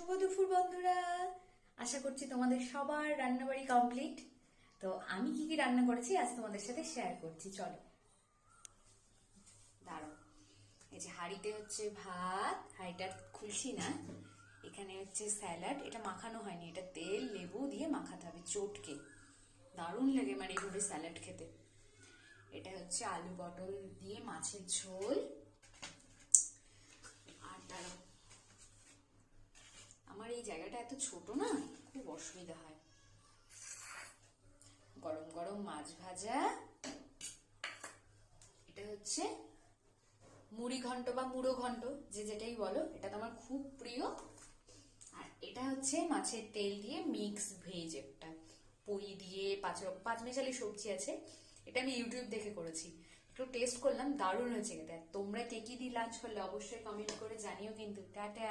শুভ দুপুর বন্ধুরা, আশা করছি তোমাদের সবার রান্নাবাড়ি কমপ্লিট। তো আমি কি কি রান্না করেছি আজ তোমাদের সাথে শেয়ার করছি, চলো। দাঁড়াও, এই যে হাঁড়িতে হচ্ছে ভাত, হাঁড়িটা খুলছি না। এখানে হচ্ছে স্যালাড, এটা মাখানো হয়নি, এটা তেল লেবু দিয়ে মাখাতে হবে চটকে। দারুণ লাগে মানে এইভাবে স্যালাড খেতে। এটা হচ্ছে আলু পটল দিয়ে মাছের ঝোল। আর দাঁড়াও, আমার এই জায়গাটা এত ছোট না, খুব অসুবিধা হয়। গরম গরম মাছ ভাজা, এটা হচ্ছে মুড়ি ঘন্ট বা মুড়ো ঘন্ট, যে যেটাই বলো, এটা তো আমার খুব প্রিয়। আর এটা হচ্ছে মাছের তেল দিয়ে মিক্স ভেজ, একটা পুঁই দিয়ে পাঁচ মেশালি সবজি আছে। এটা আমি ইউটিউব দেখে করেছি, একটু টেস্ট করলাম, দারুণ হয়েছে খেতে। তোমরা কে কি দিয়ে লাঞ্চ করলে অবশ্যই কমেন্ট করে জানিও কিন্তু। টাটা।